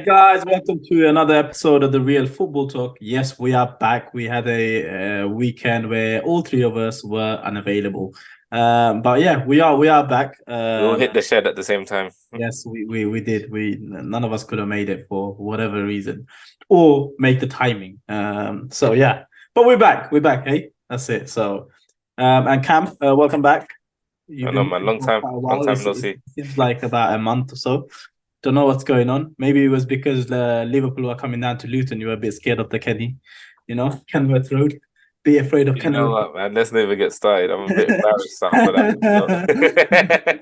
guys, welcome to another episode of the Real Football Talk. Yes, we are back. We had a weekend where all three of us were unavailable. But yeah, we are back. We all hit the shed at the same time. Yes, we did. We none of us could have made it for whatever reason, or make the timing. So yeah, but we're back. We're back. Hey, that's it. So, and Cam, welcome back. You've I know, been man. missing Long for time, quite a long while. time no It see. seems like about a month or so. Don't know what's going on. Maybe it was because Liverpool are coming down to Luton. You were a bit scared of the Kenworth Road. Be afraid of You know Kenworth. what, man? Let's never get started. I'm a bit embarrassed after that.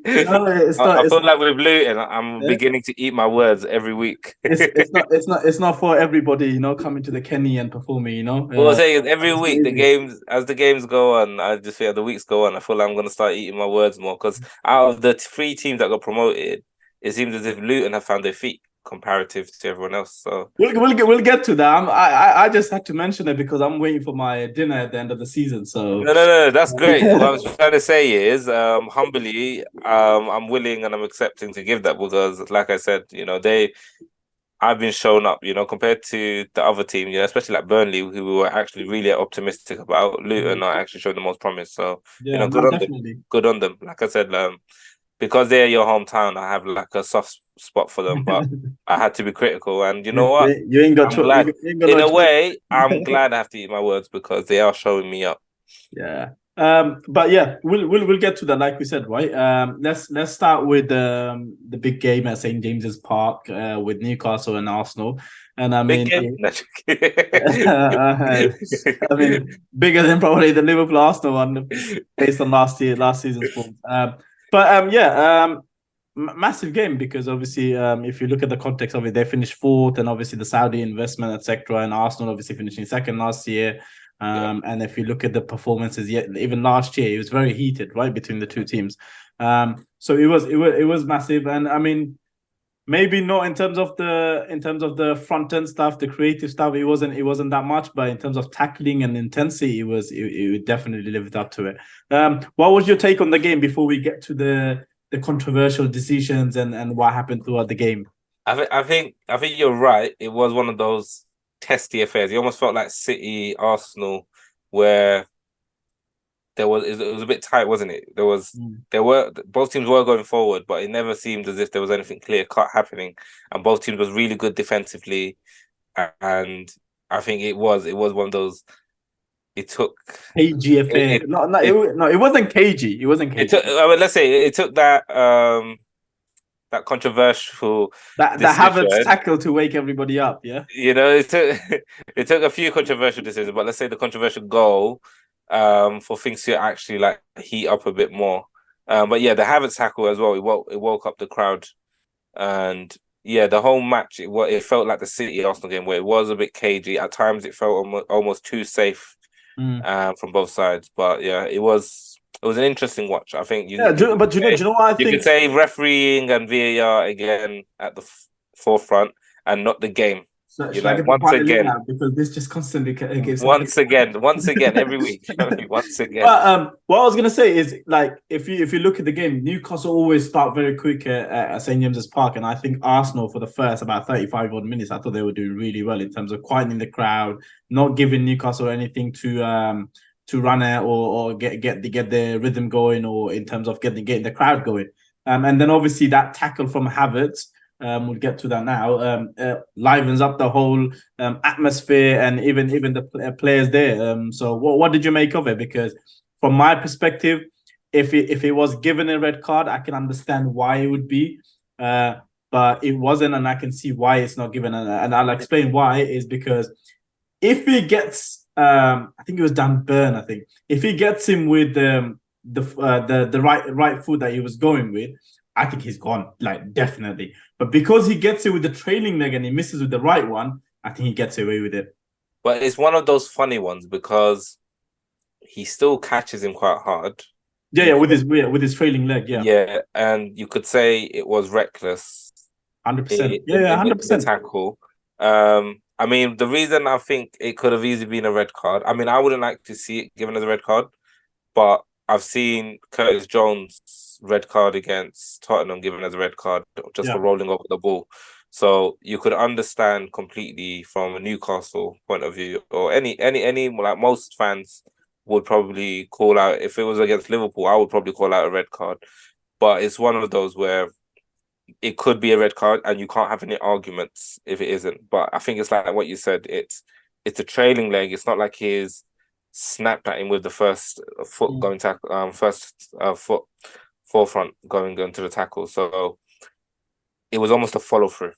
No, it's I, not. I It's feel like with Luton, I'm yeah. beginning to eat my words every week. It's not for everybody. Coming to the Kenny and performing. What I'm saying is every It's week, crazy. as the games go on, I just feel the weeks go on, I feel like I'm gonna start eating my words more because out of the three teams that got promoted, it seems as if Luton have found their feet comparative to everyone else. So We'll get to that. I just had to mention it because I'm waiting for my dinner at the end of the season. So no, that's great. What I was trying to say is, humbly, I'm willing and I'm accepting to give that because, like I said, I've been shown up, compared to the other team, especially like Burnley, who we were actually really optimistic about. Luton are actually showing the most promise. So, yeah, good no, on them. definitely. Good on them. Like I said, because they're your hometown, I have like a soft spot for them, but I had to be critical. And you know You, what? you ain't got I'm glad. you ain't got In no a choice. way, I'm glad I have to eat my words because they are showing me up. Yeah. But yeah, we'll get to that, like we said, right? Let's start with the big game at St. James's Park with Newcastle and Arsenal. And I Big mean, game. No, I mean, bigger than probably the Liverpool Arsenal one based on last season's form. Massive game because obviously, if you look at the context of it, they finished fourth, and obviously the Saudi investment, etc., and Arsenal obviously finishing second last year. yeah. And if you look at the performances, yet even last year, it was very heated, right, between the two teams. So it was massive, and I mean, maybe not in terms of the front end stuff, the creative stuff. It wasn't that much, but in terms of tackling and intensity, it definitely lived up to it. What was your take on the game before we get to the controversial decisions and what happened throughout the game? I think you're right. It was one of those testy affairs. It almost felt like City, Arsenal, where it was a bit tight, wasn't it? Mm. There were both teams were going forward, but it never seemed as if there was anything clear cut happening. And both teams was really good defensively, and I think it was one of those. It took KG affair. it No, no, it no, it wasn't KG. It wasn't it took. KG. I mean, let's say it took that controversial That Havertz decision. tackle to wake everybody up. Yeah. It took it took a few controversial decisions, but let's say the controversial goal, for things to actually like heat up a bit more. But yeah, the Havertz tackle as well. It woke up the crowd, and yeah, the whole match. It felt like the City Arsenal game where it was a bit cagey. At times, it felt almost too safe, Mm. from both sides. But yeah, it was an interesting watch. I think Yeah, but do you know what I you could think? say refereeing and VAR again at the forefront and not the game. Should I get the Once point link again, now because this just constantly gives me. once again, every week. Once again. But what I was gonna say is like if you look at the game, Newcastle always start very quick at St James's Park, and I think Arsenal for the first about 35 odd minutes, I thought they were doing really well in terms of quieting the crowd, not giving Newcastle anything to run at or get the rhythm going, or in terms of getting the crowd going. And then obviously that tackle from Havertz. We'll get to that now. Livens up the whole atmosphere and even the players there. So what did you make of it? Because from my perspective, if it was given a red card, I can understand why it would be, but it wasn't, and I can see why it's not given. And I'll explain why. Is because if he gets, I think it was Dan Burn. I think if he gets him with the right foot that he was going with, I think he's gone, like definitely. But because he gets it with the trailing leg and he misses with the right one, I think he gets away with it. But it's one of those funny ones because he still catches him quite hard. Yeah, You yeah, could, with his trailing leg, yeah, yeah, and you could say it was reckless 100%. in, Yeah, in, yeah, in the, hundred in the percent. tackle. I mean, the reason I think it could have easily been a red card. I mean, I wouldn't like to see it given as a red card, but I've seen Curtis Jones red card against Tottenham given as a red card just Yeah, for rolling over the ball. So you could understand completely from a Newcastle point of view, or any like most fans would probably call out if it was against Liverpool, I would probably call out a red card. But it's one of those where it could be a red card and you can't have any arguments if it isn't. But I think it's like what you said, it's a trailing leg. It's not like he's snapped at him with the first foot going tackle, first foot forefront going into the tackle. So it was almost a follow through.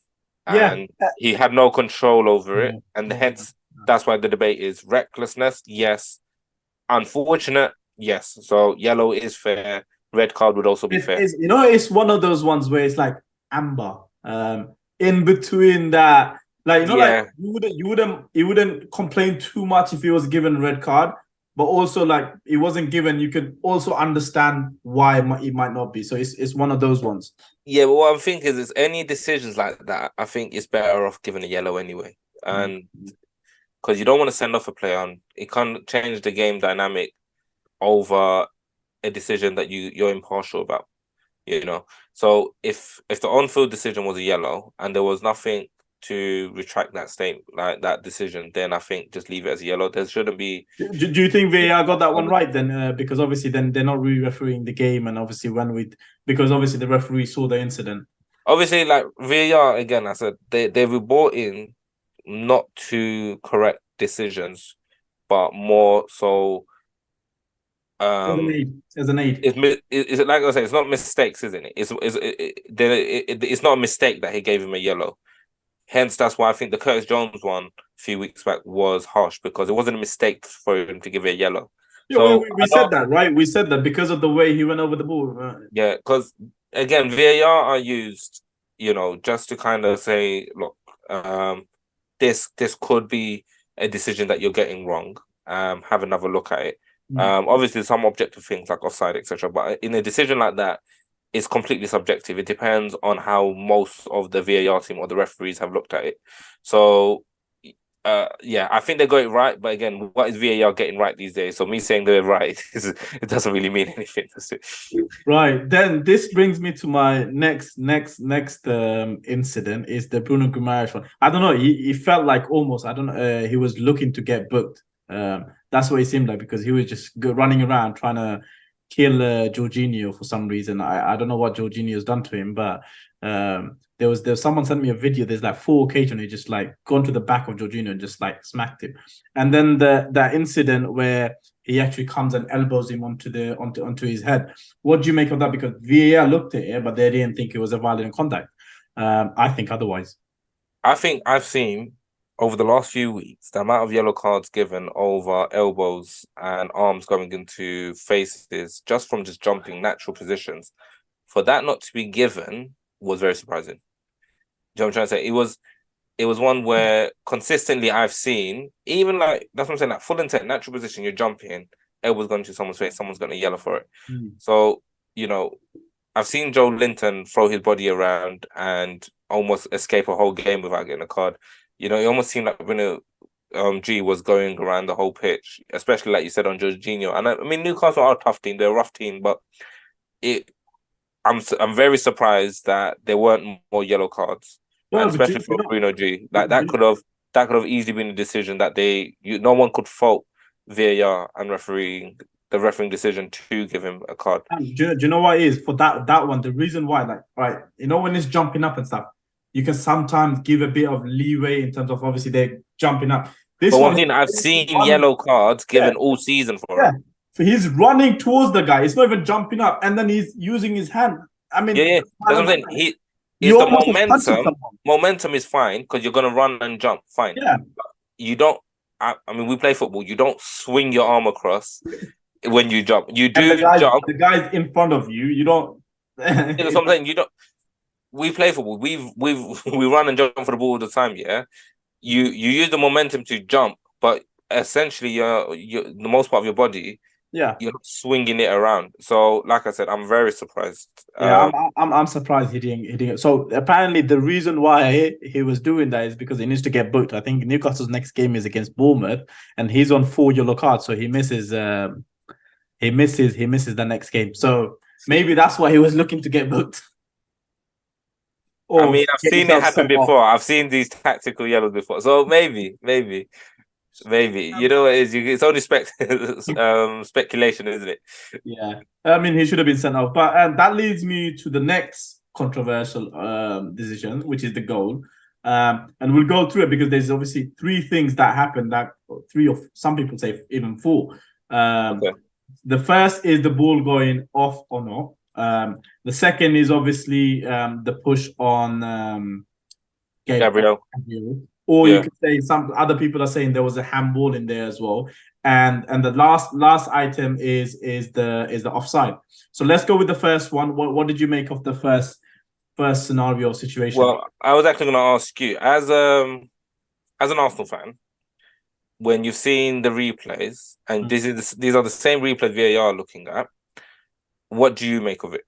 Yeah. And he had no control over it. And hence that's why the debate is recklessness, yes. Unfortunate, yes. So yellow is fair. Red card would also be fair. It's one of those ones where it's like amber. In between that, like like you wouldn't complain too much if he was given a red card, but also like it wasn't given. You could also understand why it might not be. So it's one of those ones. Yeah, but what I'm thinking is any decisions like that, I think it's better off giving a yellow anyway, and because you don't want to send off a player on, it can't change the game dynamic over a decision that you're impartial about, So if the on-field decision was a yellow and there was nothing to retract that statement, like that decision, then I think just leave it as a yellow. There shouldn't be. Do you think VAR got that one right then? Because obviously then they're not re-refereeing the game, and obviously because obviously the referee saw the incident. Obviously, like VAR again, I said they were brought in not to correct decisions, but more so. As an aid. Is it like I say? It's not mistakes, isn't it? It's not a mistake that he gave him a yellow. Hence, that's why I think the Curtis Jones one a few weeks back was harsh because it wasn't a mistake for him to give it a yellow. Yeah, so we said that, right? We said that because of the way he went over the ball. Right? Yeah, because again, VAR are used, just to kind of say, look, this could be a decision that you're getting wrong. Have another look at it. Obviously, some objective things like offside, etc. But in a decision like that, it's completely subjective. It depends on how most of the VAR team or the referees have looked at it. So, I think they got it right. But again, what is VAR getting right these days? So me saying they're right, it doesn't really mean anything. Right. Then this brings me to my next incident is the Bruno Guimaraes one. I don't know. He felt like almost, I don't know, he was looking to get booked. That's what it seemed like because he was just running around trying to kill Jorginho for some reason. I don't know what Jorginho's done to him, but there was someone sent me a video. There's like 4 occasions he just like gone to the back of Jorginho and just like smacked him. And then that incident where he actually comes and elbows him onto his head. What do you make of that? Because VAR looked at it, but they didn't think it was a violent contact. I think otherwise. I think I've seen over the last few weeks, the amount of yellow cards given over elbows and arms going into faces just from just jumping natural positions, for that not to be given was very surprising. Do you know what I'm trying to say? It was one where consistently I've seen, even like, that's what I'm saying, like full intent, natural position, you're jumping, elbow's going to someone's face, someone's going to yellow for it. So, I've seen Joe Linton throw his body around and almost escape a whole game without getting a card. It almost seemed like Bruno G was going around the whole pitch, especially like you said on Jorginho. And I mean, Newcastle are a tough team; they're a rough team, but I'm very surprised that there weren't more yellow cards, and especially for Bruno G. Like that could have easily been a decision that no one could fault VAR and the refereeing decision to give him a card. Do you know what it is for that one? The reason why, like, right, when it's jumping up and stuff, you can sometimes give a bit of leeway in terms of obviously they're jumping up. But one thing I've seen yellow cards given all season for it. So he's running towards the guy. It's not even jumping up, and then he's using his hand. I mean, that's what I'm saying. The momentum is fine because you're gonna run and jump, fine. Yeah. But you don't. I mean, we play football. You don't swing your arm across when you jump. You do jump. The guy's in front of you. You don't. That's what I'm saying. You don't. We play football. We run and jump for the ball all the time. Yeah, you use the momentum to jump, but essentially, you're the most part of your body. Yeah, you're swinging it around. So, like I said, I'm very surprised. Yeah, I'm surprised he didn't. So apparently, the reason why he was doing that is because he needs to get booked. I think Newcastle's next game is against Bournemouth, and he's on 4 yellow cards, so he misses. He misses the next game. So maybe that's why he was looking to get booked. I or mean, I've get seen it yourself happen sent off. before. I've seen these tactical yellows before. So maybe. You Um, know what it is? It's only speculation, isn't it? yeah, I mean, he should have been sent off. But that leads me to the next controversial decision, which is the goal. And we'll go through it because there's obviously three things that happened. That three, or some people say even four. Okay. The first is the ball going off or not. The second is obviously the push on Gabriel. or you Yeah. could say some other people are saying there was a handball in there as well. And the last item is the offside. So let's go with the first one. What did you make of the first scenario situation? Well, I was actually going to ask you, as an Arsenal fan, when you've seen the replays, and these are the same replays VAR are looking at, what do you make of it?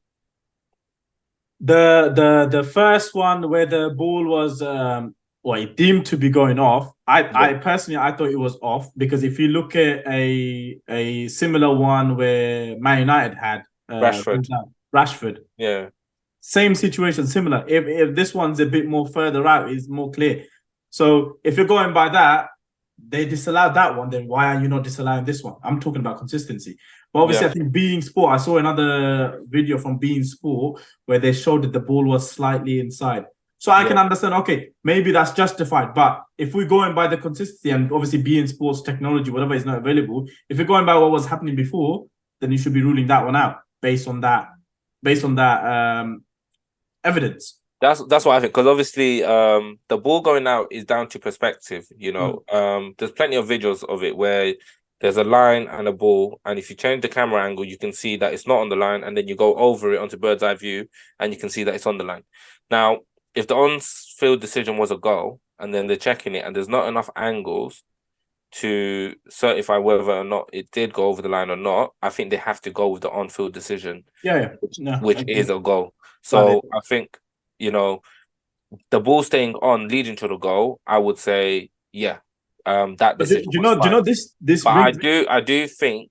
The first one where the ball was well, deemed to be going off. I personally I thought it was off because if you look at a similar one where Man United had Rashford. Rashford, Yeah. same situation, similar. If this one's a bit more further out, it's more clear. So if you're going by that, they disallowed that one. Then why are you not disallowing this one? I'm talking about consistency. But obviously, Yeah. I think Being Sport. I saw another video from Being Sport where they showed that the ball was slightly inside. So I can understand. Okay, maybe that's justified. But if we're going by the consistency and obviously Being Sports technology, whatever is not available, if you're going by what was happening before, then you should be ruling that one out based on that. Based on that evidence. That's what I think, because obviously the ball going out is down to perspective, you know. There's plenty of videos of it where there's a line and a ball, and if you change the camera angle, you can see that it's not on the line, and then you go over it onto bird's eye view, and you can see that it's on the line. Now, if the on-field decision was a goal, and then they're checking it, and there's not enough angles to certify whether or not it did go over the line or not, I think they have to go with the on-field decision, Yeah. No, which is a goal. valid. So I think, you know, the ball staying on leading to the goal, I would say, yeah, that But do, decision do you was know? Do you fine. know this But brings? I do think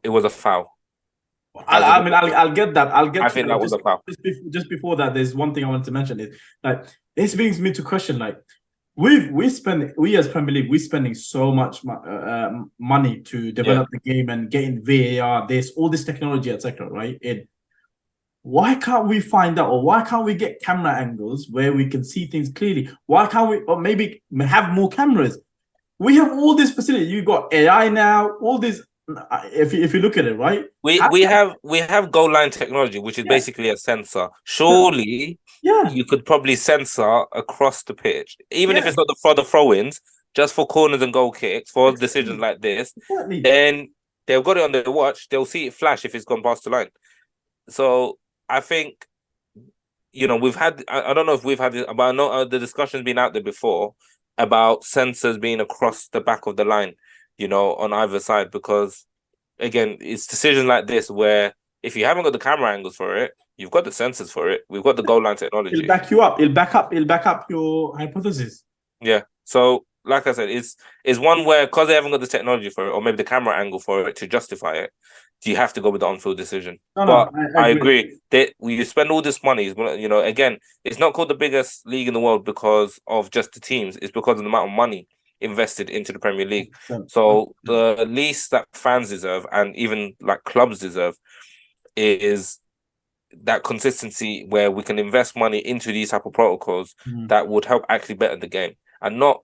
it was a foul. I mean, I'll get that. I'll get I to think that. that was a foul. Just before that, there's one thing I wanted to mention is like this brings me to question like we as Premier League we're spending so much money to Yeah, develop the game and getting VAR, this all this technology, etc. Right? Why can't we find out, or why can't we get camera angles where we can see things clearly? Why can't we, or maybe have more cameras? We have all this facility. You got AI now, all this. If you look at it, right? we have goal line technology, which is Yeah, basically a sensor. Surely yeah, you could probably sensor across the pitch, even if yeah, it's not for the throw-ins, just for corners and goal kicks, for decisions exactly, like this. exactly. Then they've got it on their watch. They'll see it flash if it's gone past the line. So I think, you know, we've had, I don't know if we've had it, but I know the discussion's been out there before about sensors being across the back of the line, you know, on either side, because again, it's decisions like this where if you haven't got the camera angles for it, you've got the sensors for it. We've got the goal line It'll technology. back you up. It'll back up your hypothesis. Yeah. So, like I said, it's one where because they haven't got the technology for it, or maybe the camera angle for it to justify it, you have to go with the on-field decision. No, But I I agree. agree that you spend all this money, you know, again, it's not called the biggest league in the world because of just the teams. It's because of the amount of money invested into the Premier League. 100%, So 100%. the least that fans deserve, and even like clubs deserve, is that consistency where we can invest money into these type of protocols that would help actually better the game, and not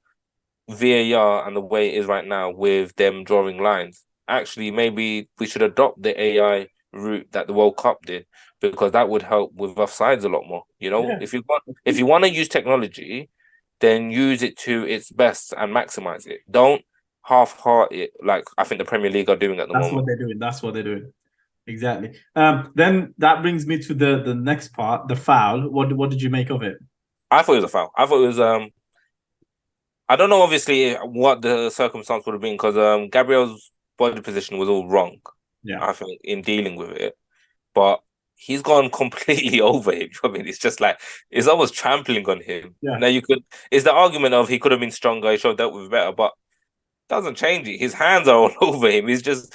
VAR and the way it is right now with them drawing lines. Actually, maybe we should adopt the AI route that the World Cup did, because that would help with offsides a lot more. You know, Yeah, if you want to use technology, then use it to its best and maximize it. Don't half-heart it like I think the Premier League are doing at the that's moment. what they're doing. That's what they're doing. Exactly. Then that brings me to the next part, the foul. What did you make of it? I thought it was a foul. I thought it was I don't know obviously what the circumstance would have been, because Gabriel's body position was all wrong, Yeah, I think, in dealing with it. But he's gone completely over him. I mean, it's just like it's almost trampling on him. yeah. Now it's the argument of he could have been stronger, he should have dealt with it better, but doesn't change it. His hands are all over him. He's just,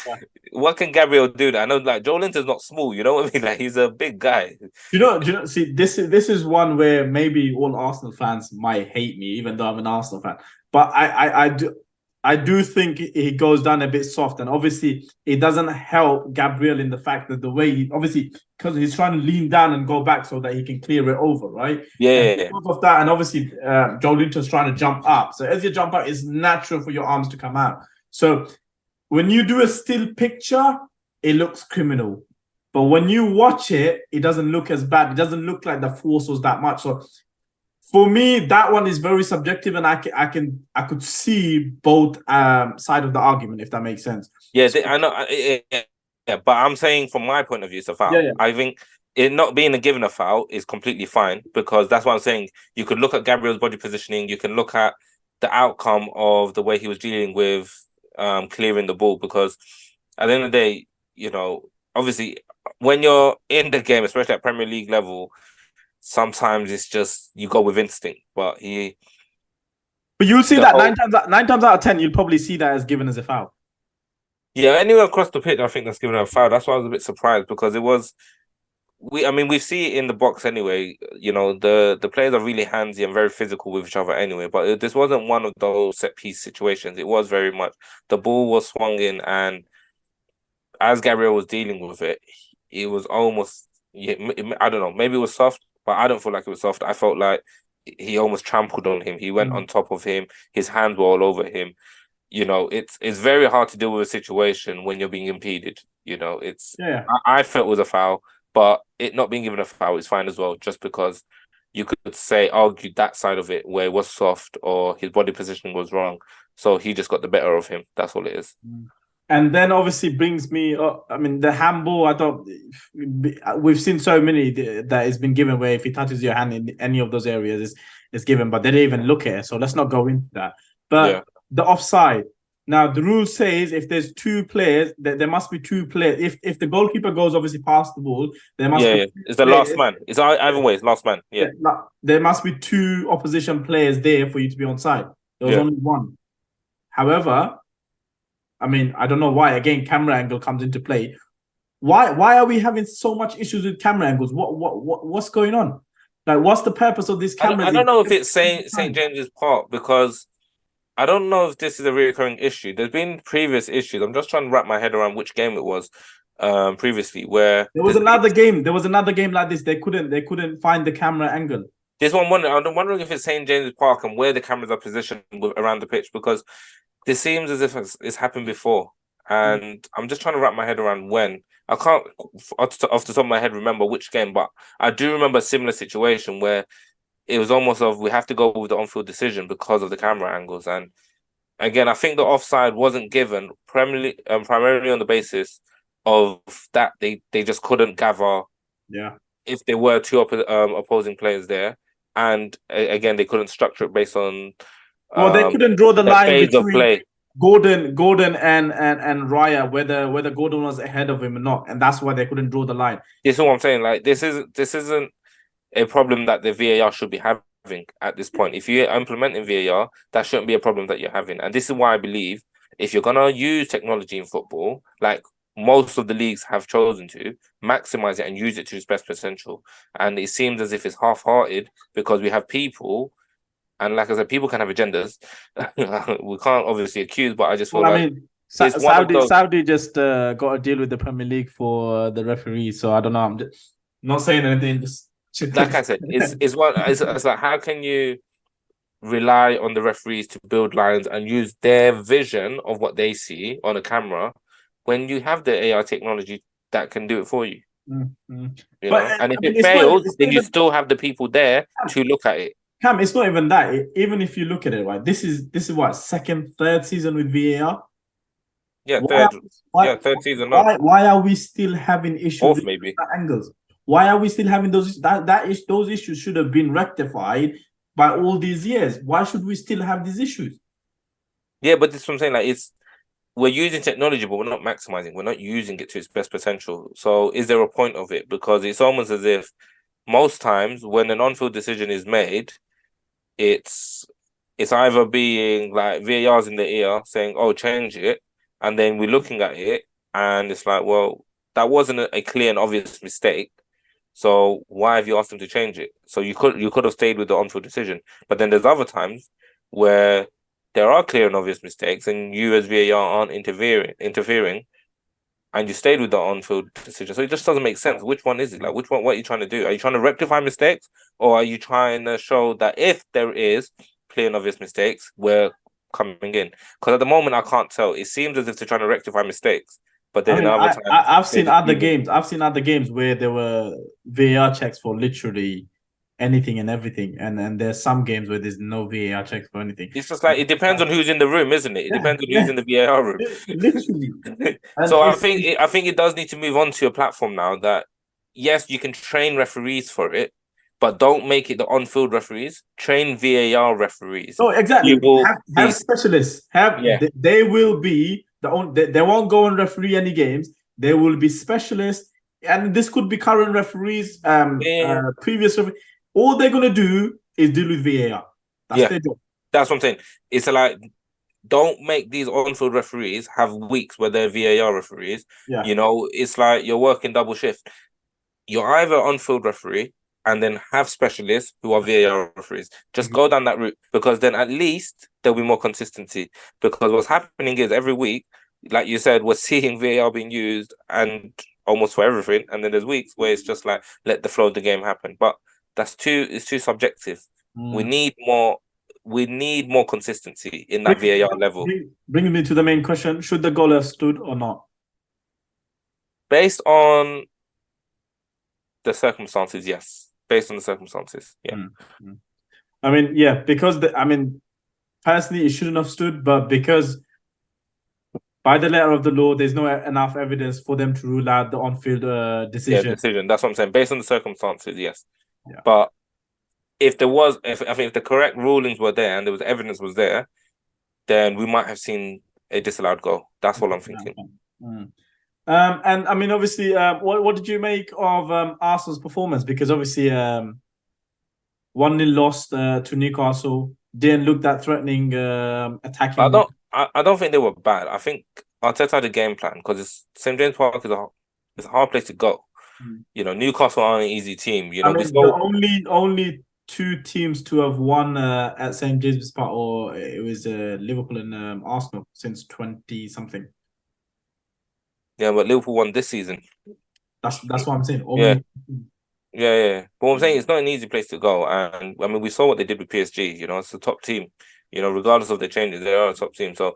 what can Gabriel do? I know, like, Joe Linton's not small. You know what I mean? Like, he's a big guy. Do you know? See, this is one where maybe all Arsenal fans might hate me, even though I'm an Arsenal fan. But I do think he goes down a bit soft, and obviously it doesn't help Gabriel in the fact that the way he obviously because he's trying to lean down and go back so that he can clear it over, right? And Yeah. because of that, and obviously Joe Linton's trying to jump up. So as you jump up, it's natural for your arms to come out. So when you do a still picture, it looks criminal. But when you watch it, it doesn't look as bad. It doesn't look like the force was that much. So for me, that one is very subjective, and I could see both side of the argument, if that makes sense. Yeah, I know. Yeah, but I'm saying from my point of view, it's a foul. Yeah, yeah. I think it not being given a foul is completely fine because that's what I'm saying. You could look at Gabriel's body positioning. You can look at the outcome of the way he was dealing with clearing the ball because at the end of the day, obviously when you're in the game, especially at Premier League level, sometimes it's just you go with instinct. But you'll see that nine times out of 10, you'll probably see that as given as a foul. Yeah, anywhere across the pitch, I think that's given a foul. That's why I was a bit surprised because it was. We see it in the box anyway. The players are really handsy and very physical with each other anyway. But this wasn't one of those set piece situations. It was very much the ball was swung in, and as Gabriel was dealing with it, it was almost. Yeah, I don't know. Maybe it was soft, but I don't feel like it was soft. I felt like he almost trampled on him. He went on top of him. His hands were all over him. It's very hard to deal with a situation when you're being impeded. I felt it was a foul, but it not being given a foul is fine as well, just because you could argue that side of it where it was soft or his body positioning was wrong. So he just got the better of him. That's all it is. And then obviously brings me up. I mean, the handball, I thought we've seen so many that has been given where if he touches your hand in any of those areas, it's given, but they didn't even look at it. So let's not go into that. But the offside. Now, the rule says if there's two players, there must be two players. If the goalkeeper goes obviously past the ball, there must be it's the last man. It's either way, it's last man. Yeah. There must be two opposition players there for you to be onside. There was only one. However, I mean, I don't know why. Again, camera angle comes into play. Why are we having so much issues with camera angles? What's going on? Like, what's the purpose of this camera? I don't know if it's St. James's Park because I don't know if this is a recurring issue. There's been previous issues. I'm just trying to wrap my head around which game it was previously where there was another game. There was another game like this. They couldn't find the camera angle. This one, I'm wondering if it's St. James's Park and where the cameras are positioned around the pitch because this seems as if it's happened before. And I'm just trying to wrap my head around when. I can't, off the top of my head, remember which game, but I do remember a similar situation where it was almost we have to go with the on-field decision because of the camera angles. And again, I think the offside wasn't given primarily on the basis of that they just couldn't gather if there were two opposing players there. And again, they couldn't structure it based on they couldn't draw the line between play. Gordon and Raya, whether Gordon was ahead of him or not, and that's why they couldn't draw the line. This is what I'm saying. Like this isn't a problem that the VAR should be having at this point. If you're implementing VAR, that shouldn't be a problem that you're having. And this is why I believe if you're gonna use technology in football, like most of the leagues have chosen to, maximize it and use it to its best potential. And it seems as if it's half-hearted because we have people. And like I said, people can have agendas. We can't obviously accuse, but I just feel Saudi just got a deal with the Premier League for the referee. So I don't know. I'm just not saying anything. Just like I said, it's like how can you rely on the referees to build lines and use their vision of what they see on a camera when you have the AI technology that can do it for you? And if it fails, then you still have the people there to look at it. Cam, it's not even that. Even if you look at it, right, this is what third season with VAR. Yeah, third season. Why are we still having issues with maybe angles? Why are we still having those? Those issues should have been rectified by all these years. Why should we still have these issues? Yeah, but this is what I'm saying. Like we're using technology, but we're not maximizing. We're not using it to its best potential. So, is there a point of it? Because it's almost as if most times when an on-field decision is made, it's it's either being like VAR's in the ear saying, "Oh, change it," and then we're looking at it, and it's like, well, that wasn't a clear and obvious mistake. So why have you asked them to change it? So you could have stayed with the on-field decision. But then there's other times where there are clear and obvious mistakes, and you as VAR aren't interfering, and you stayed with the on-field decision. So it just doesn't make sense. Which one is it? Like, which one? What are you trying to do? Are you trying to rectify mistakes, or are you trying to show that if there is clear and obvious mistakes, we're coming in? Because at the moment, I can't tell. It seems as if they're trying to rectify mistakes, but then I in mean, other times, I've they're seen just other leaving. games. I've seen other games where there were VAR checks for literally anything and everything, and there's some games where there's no VAR checks for anything. It's just like it depends on who's in the room, isn't it? It Yeah, depends on who's yeah, in the VAR room. literally. And So I it's think it does need to move on to a platform now that yes, you can train referees for it, but don't make it the on-field referees. Train VAR referees. no, You exactly. will Have be specialists. Have yeah, they will be the only they won't go and referee any games. They will be specialists, and this could be current referees, yeah, previous referees. All they're gonna do is deal with VAR. That's yeah. their job. That's what I'm saying. It's like don't make these on-field referees have weeks where they're VAR referees. Yeah. You know, it's like you're working double shift. You're either on-field referee and then have specialists who are VAR referees. Just Mhm. go down that route because then at least there'll be more consistency. Because what's happening is every week, like you said, we're seeing VAR being used and almost for everything. And then there's weeks where it's just like let the flow of the game happen. But it's too subjective. We Mm. need more we need more consistency in that VAR level. Bringing me to the main question: should the goal have stood or not? Based on the circumstances, yes. Based on the circumstances, yeah. Mm. Mm. I mean, yeah, because I mean, personally, it shouldn't have stood, but because by the letter of the law, there's no enough evidence for them to rule out the on-field Yeah, decision. decision. That's what I'm saying. Based on the circumstances, yes. Yeah. But if I think if the correct rulings were there and there was evidence was there, then we might have seen a disallowed goal. That's what I'm thinking. Mm. And I mean, obviously, what did you make of Arsenal's performance? Because obviously, 1-0 lost to Newcastle. Didn't look that threatening I attacking. don't I don't think they were bad. I think Arteta had a game plan because it's St James Park is it's a hard place to go. Mm. You know, Newcastle aren't an easy team. You I know, we mean, the saw only two teams to have won at St James's Park, or it was Liverpool and Arsenal since 20 something. yeah, but Liverpool won this season. That's what I'm saying. Yeah. Only. Yeah. But what I'm saying it's not an easy place to go. And I mean, we saw what they did with PSG. You know, it's a top team. You know, regardless of the changes, they are a top team. So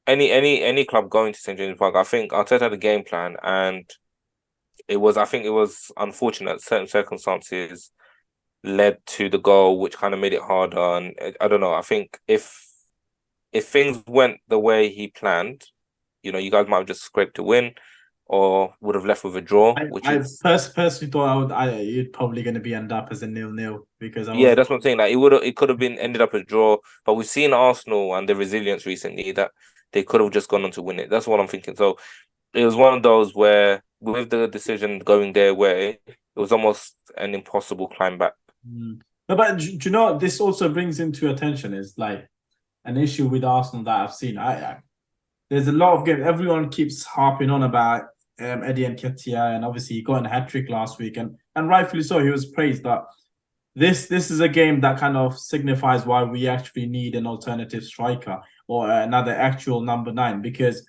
any club going to St James Park, I think Arteta had a game plan, and I think it was unfortunate certain circumstances led to the goal, which kind of made it harder. And I don't know. I think if things went the way he planned, you know, you guys might have just scraped to win, or would have left with a draw, which I is personally thought you'd probably going to be end up as a 0-0 because I yeah, was. that's what I'm saying. Like it could have been ended up a draw, but we've seen Arsenal and the resilience recently that they could have just gone on to win it. That's what I'm thinking. So it was one of those where, with the decision going their way, it was almost an impossible climb back. Mm. No, but do you know what this also brings into attention is like an issue with Arsenal that I've seen. There's a lot of games. Everyone keeps harping on about Eddie Nketiah, and obviously he got a hat trick last week, and rightfully so. He was praised, but this is a game that kind of signifies why we actually need an alternative striker or another actual number 9 because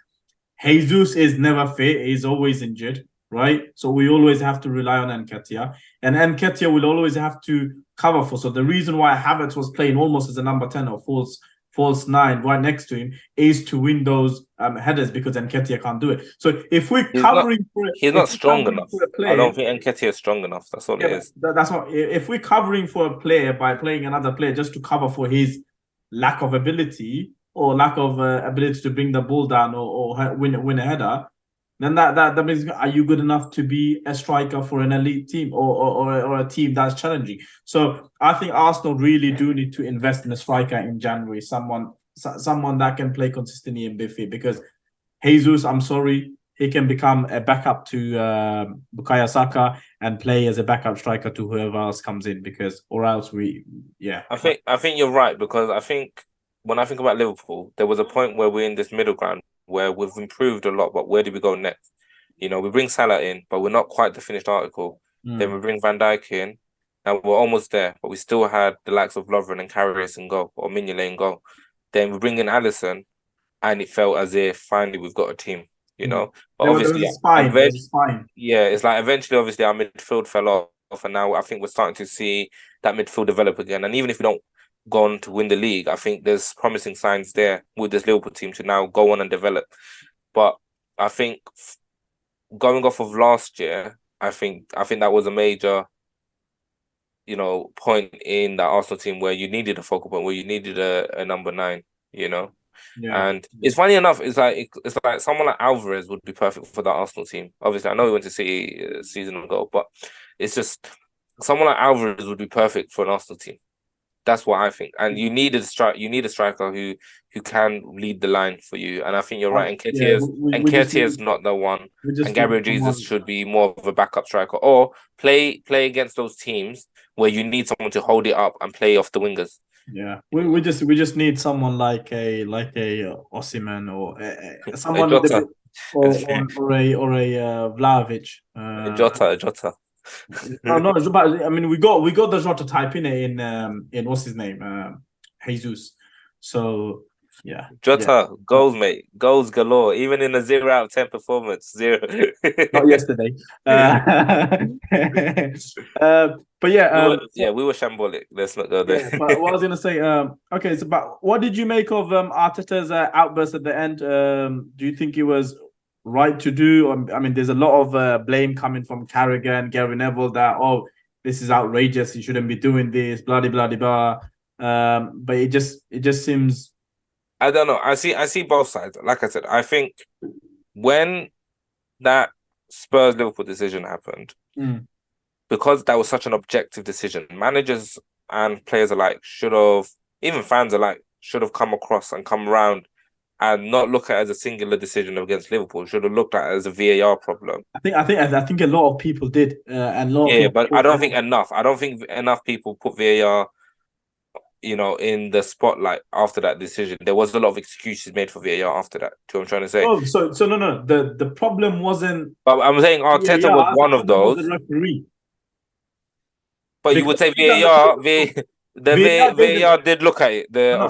Jesus is never fit. He's always injured, right? So we always have to rely on Nketiah. And Nketiah will always have to cover for. So the reason why Havertz was playing almost as a number 10 or false 9 right next to him is to win those headers because Nketiah can't do it. So if we're He's not covering for he's if not we're strong covering enough. for a I player, don't think Nketiah is strong enough. That's all yeah, it is. that's what if we're covering for a player by playing another player just to cover for his lack of ability or lack of ability to bring the ball down or win a header, then that means are you good enough to be a striker for an elite team or a team that's challenging? So I think Arsenal really do need to invest in a striker in January, someone that can play consistently in Biffy because Jesus, I'm sorry, he can become a backup to Bukayo Saka and play as a backup striker to whoever else comes in, because or else I think you're right, because I think when I think about Liverpool, there was a point where we're in this middle ground where we've improved a lot, but where do we go next? You know, we bring Salah in, but we're not quite the finished article. Then we bring Van Dijk in, and we're almost there, but we still had the likes of Lovren and Karius in goal, or Mignolet in goal. Then we bring in Alisson, and it felt as if finally we've got a team, you know. But there was obviously, a spine. There was a spine. yeah, it's like eventually, obviously, our midfield fell off, and now I think we're starting to see that midfield develop again. And even if we don't go on to win the league, I think there's promising signs there with this Liverpool team to now go on and develop. But I think going off of last year, I think that was a major, you know, point in that Arsenal team where you needed a focal point, where you needed a number 9, you know. Yeah. And it's funny enough, it's like someone like Alvarez would be perfect for that Arsenal team. Obviously, I know he went to City a season ago, but it's just someone like Alvarez would be perfect for an Arsenal team. That's what I think. And you need a striker who can lead the line for you. And I think you're right. And Nketiah's not the one. And Gabriel Jesus should be more of a backup striker, or play against those teams where you need someone to hold it up and play off the wingers. Yeah, we just need someone like a Osimhen or someone a Jota. or a Vlahovic. Jota. Oh no, but I mean we got the Jota type in what's his name, Jesus. So yeah, Jota goals, mate, goals galore. Even in a 0 out of 10 performance, 0. Not yesterday. But yeah, we were shambolic. Let's not go there. Yeah, but what I was gonna say, okay, so but what did you make of Arteta's outburst at the end? Do you think it was right to do? I mean, there's a lot of blame coming from Carragher, Gary Neville that this is outrageous. You shouldn't be doing this, blah blah blah blah. But it just seems. I don't know. I see both sides. Like I said, I think when that Spurs Liverpool decision happened, because that was such an objective decision, managers and players alike even fans alike should have come across and come around and not look at it as a singular decision against Liverpool. Should have looked at it as a VAR problem. I think a lot of people did, and a lot. Yeah, but I don't think enough. I don't think enough people put VAR, you know, in the spotlight after that decision. There was a lot of excuses made for VAR after that. Do you know what I'm trying to say? Oh, so no. The problem wasn't. But I'm saying Arteta was one of those. The referee. But because you would say VAR did look at it. No.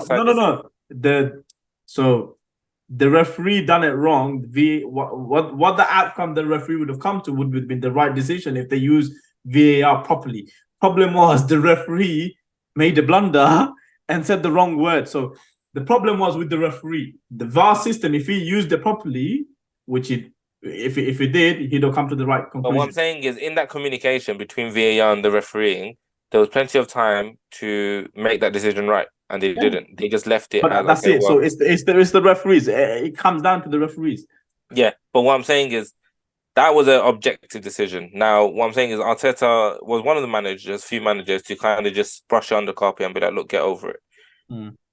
So the referee done it wrong. What the outcome the referee would have come to would have been the right decision if they used VAR properly. Problem was the referee made a blunder and said the wrong word. So the problem was with the referee. The VAR system, if he used it properly, which if he did, he'd have come to the right conclusion. But what I'm saying is, in that communication between VAR and the refereeing, there was plenty of time to make that decision right, and they didn't. They just left it. But that's it. So it's the referees. It comes down to the referees. Yeah, but what I'm saying is that was an objective decision. Now, what I'm saying is Arteta was one of the few managers to kind of just brush it under the carpet and be like, "Look, get over it."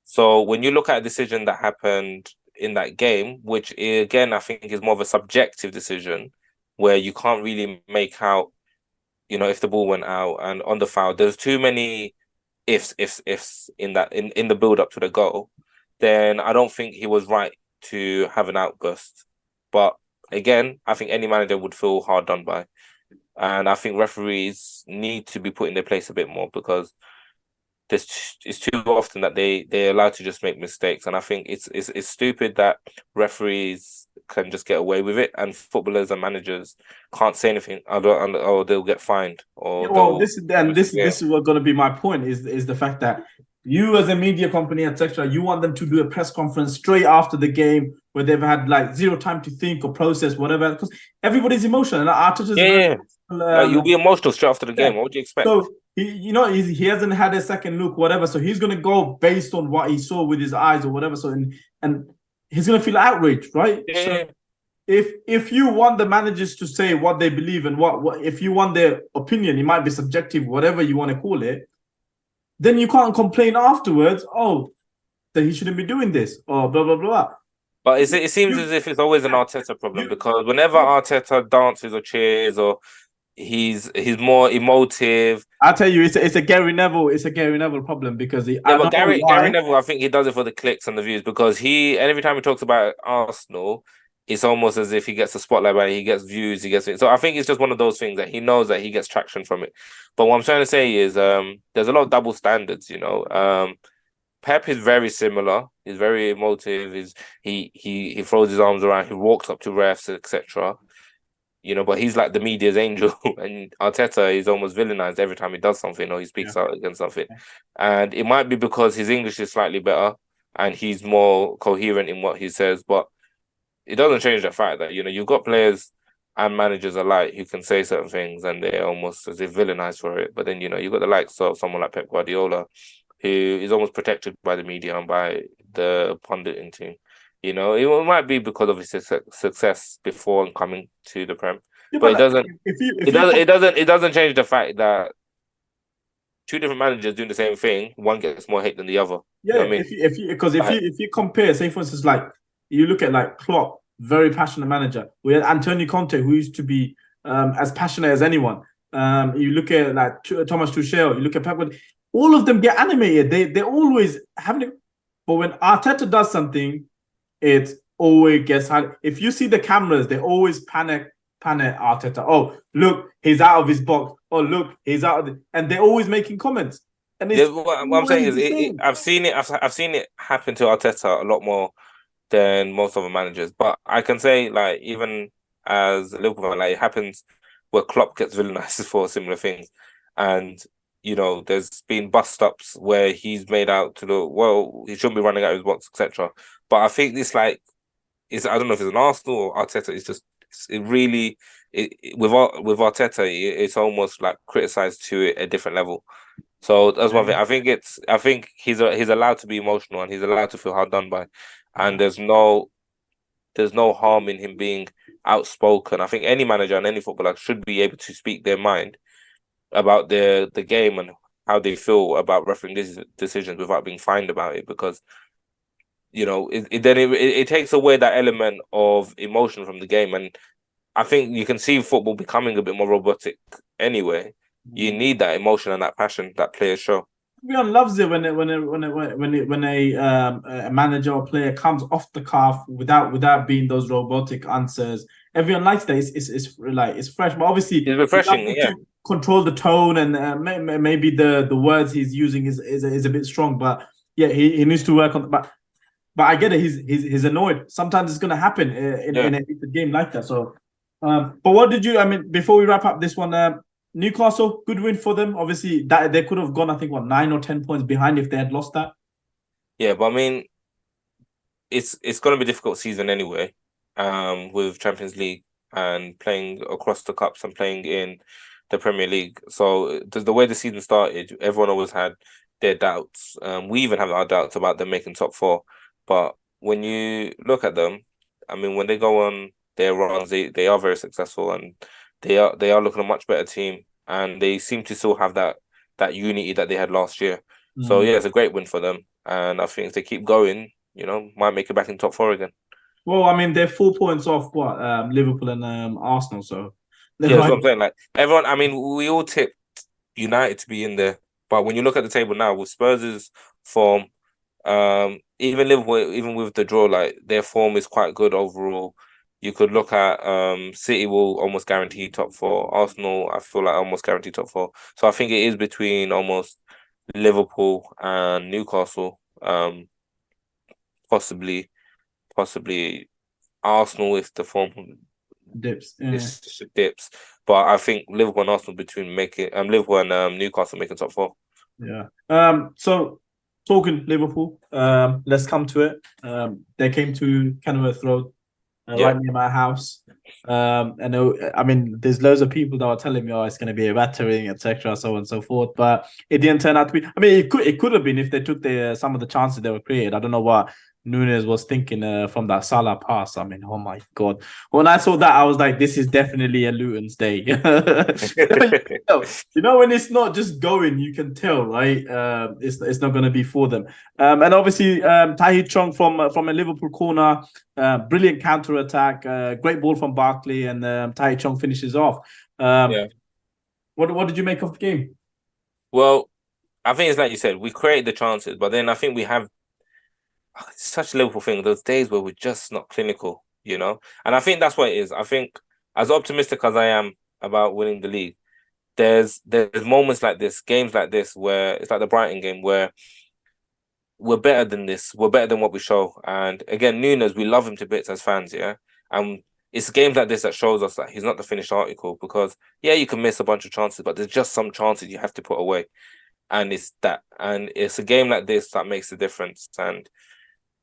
So when you look at a decision that happened in that game, which again I think is more of a subjective decision, where you can't really make out, you know, if the ball went out and on the foul, there's too many ifs in the build up to the goal, then I don't think he was right to have an outburst. But again, I think any manager would feel hard done by, and I think referees need to be put in their place a bit more, because it's too often that they're allowed to just make mistakes, and I think it's stupid that referees can just get away with it, and footballers and managers can't say anything, or they'll get fined. This is what's going to be my point is the fact that you as a media company, etc., you want them to do a press conference straight after the game where they've had like zero time to think or process whatever, because everybody's emotional. And you'll be emotional straight after the game. What would you expect? So he hasn't had a second look, whatever. So he's gonna go based on what he saw with his eyes or whatever. So and he's gonna feel outraged, right? Yeah. So if you want the managers to say what they believe and what if you want their opinion, it might be subjective, whatever you want to call it, then you can't complain afterwards. Oh, that he shouldn't be doing this or blah blah blah. But it seems as if it's always an Arteta problem because whenever Arteta dances or cheers or he's more emotive. I tell you, it's a Gary Neville, it's a Gary Neville problem because Yeah, I but don't know Gary why. Neville, I think he does it for the clicks and the views because and every time he talks about Arsenal, it's almost as if he gets the spotlight by it, he gets views, he gets it. So I think it's just one of those things that he knows that he gets traction from it. But what I'm trying to say is there's a lot of double standards, you know. Pep is very similar. He's very emotive. He throws his arms around. He walks up to refs, etc. You know, but he's like the media's angel, and Arteta is almost villainized every time he does something or he Yeah. speaks out against something. And it might be because his English is slightly better and he's more coherent in what he says, but it doesn't change the fact that you've got players and managers alike who can say certain things and they're almost as if villainized for it. But then you've got the likes of someone like Pep Guardiola, who is almost protected by the media and by the pundit team. It might be because of his success before and coming to the Prem, Yeah, but but it like, doesn't. if It you doesn't. It doesn't change the fact that two different managers doing the same thing, one gets more hate than the other. You know yeah, what I mean? if you because Like, if you compare, say for instance, like you look at like Klopp, very passionate manager. We had Antonio Conte, who used to be as passionate as anyone. You look at like Thomas Tuchel, you look at Pep, all of them get animated. They always having, but when Arteta does something, it always gets high. If you see the cameras, they always panic Arteta. Oh, look, he's out of his box. Oh, look, he's out of and they're always making comments. And yeah, it's what I'm saying always is, the same. I've seen it. I've seen it happen to Arteta a lot more than most other managers. But I can say, like, even as a Liverpool fan, like, it happens where Klopp gets villainized for similar things, and there's been bust ups where he's made out to look well. He shouldn't be running out of his box, etc. But I think this like is I don't know if it's an Arsenal or Arteta. It's just it really with Arteta, it's almost like criticized to a different level. So that's one thing. I think he's allowed to be emotional and he's allowed to feel hard done by, and there's no harm in him being outspoken. I think any manager and any footballer should be able to speak their mind about the game and how they feel about refereeing these decisions without being fined about it, because it takes away that element of emotion from the game. And I think you can see football becoming a bit more robotic anyway. You need that emotion and that passion that players show. Everyone loves it when a manager or player comes off the cuff without being those robotic answers. Everyone likes that. It's like it's fresh, but obviously It's refreshing, yeah. to control the tone and maybe the words he's using is a bit strong. But yeah, he needs to work on. But I get it. He's annoyed. Sometimes it's gonna happen in a game like that. So, but what did you? I mean, before we wrap up this one, Newcastle, good win for them. Obviously, that they could have gone, I think, 9 or 10 points behind if they had lost that. Yeah, but I mean, it's going to be a difficult season anyway, with Champions League and playing across the cups and playing in the Premier League. So the way the season started, everyone always had their doubts. We even have our doubts about them making top four. But when you look at them, I mean, when they go on their runs, they are very successful and they are looking a much better team, and they seem to still have that unity that they had last year. So yeah, it's a great win for them, and I think if they keep going, might make it back in top four again. Well, I mean, they're 4 points off what Liverpool and Arsenal, so Yeah, that's what I'm saying. Like everyone, I mean, we all tipped United to be in there, but when you look at the table now with Spurs' form, even Liverpool, even with the draw, like their form is quite good overall. You could look at City will almost guarantee top four. Arsenal, I feel like almost guarantee top four. So I think it is between almost Liverpool and Newcastle. Possibly Arsenal if the form dips. dips. But I think Liverpool and Arsenal between making Liverpool and Newcastle making top four. Yeah. So talking Liverpool, let's come to it. They came to Kenilworth Road, right near my house. And I mean, there's loads of people that are telling me, "Oh, it's going to be a battering, etc., so on and so forth." But it didn't turn out to be. I mean, it could have been if they took some of the chances they were created. I don't know what Nunes was thinking from that Salah pass. I mean, oh my god! When I saw that, I was like, "This is definitely a Luton's day." You know, when it's not just going, you can tell, right? It's not going to be for them. And obviously, Tahith Chong from a Liverpool corner, brilliant counter attack, great ball from Barkley, and Tahith Chong finishes off. Yeah. What did you make of the game? Well, I think it's like you said, we create the chances, but then I think we have it's such a Liverpool thing. Those days where we're just not clinical, you know. And I think that's what it is. I think as optimistic as I am about winning the league, there's moments like this, games like this, where it's like the Brighton game where we're better than this. We're better than what we show. And again, Nunes, we love him to bits as fans, yeah. And it's games like this that shows us that he's not the finished article because yeah, you can miss a bunch of chances, but there's just some chances you have to put away. And it's that. And it's a game like this that makes the difference. And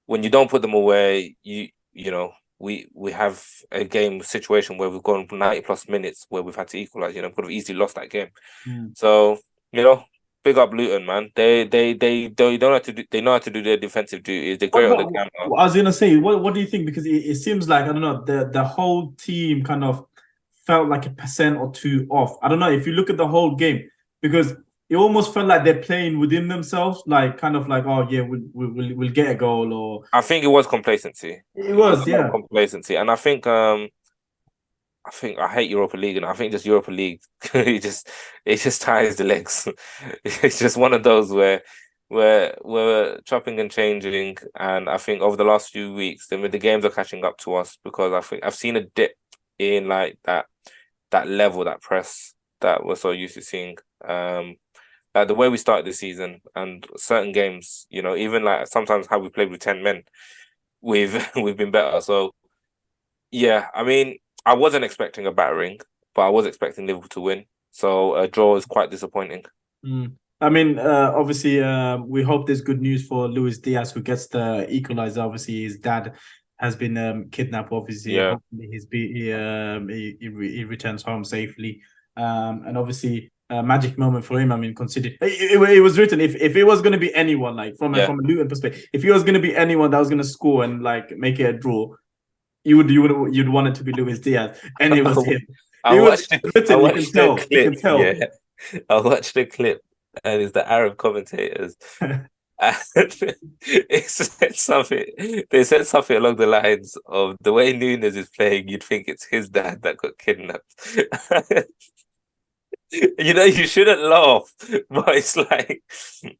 when you don't put them away, you know, we have a game situation where we've gone 90 plus minutes where we've had to equalize, you know, could have easily lost that game. So, you know, big up Luton, man. They don't have to do, they know how to do their defensive duties. They're great on the counter. I was gonna say, what do you think? Because it seems like I don't know, the whole team kind of felt like a percent or two off. I don't know if you look at the whole game because it almost felt like they're playing within themselves, like kind of like, oh yeah, we'll get a goal, or I think it was complacency. it It was was, a lot of yeah. complacency, and I think I hate Europa League, and I think just Europa League, it just ties the legs. It's just one of those where we're chopping and changing, and I think over the last few weeks, the games are catching up to us because I think I've seen a dip in like that level, that press that we're so used to seeing. Like the way we started the season and certain games, you know, even like sometimes how we played with 10 men, we've been better. So yeah, I mean, I wasn't expecting a battering, but I was expecting Liverpool to win. So a draw is quite disappointing. Mm. I mean, obviously, we hope there's good news for Luis Diaz, who gets the equalizer. Obviously, his dad has been kidnapped. Obviously, Yeah. hopefully he returns home safely. And obviously, a magic moment for him. I mean, consider it was written if it was going to be anyone, like Yeah. from a Luton perspective, if it was going to be anyone that was going to score and like make it a draw, you'd want it to be Luis Diaz, and it was him. I It was watched the, I written. You can watched the tell. You clip. can tell. Yeah. I watched the clip and it's the Arab commentators. And it said something. They said something along the lines of the way Nunes is playing, you'd think it's his dad that got kidnapped. You know, you shouldn't laugh, but it's like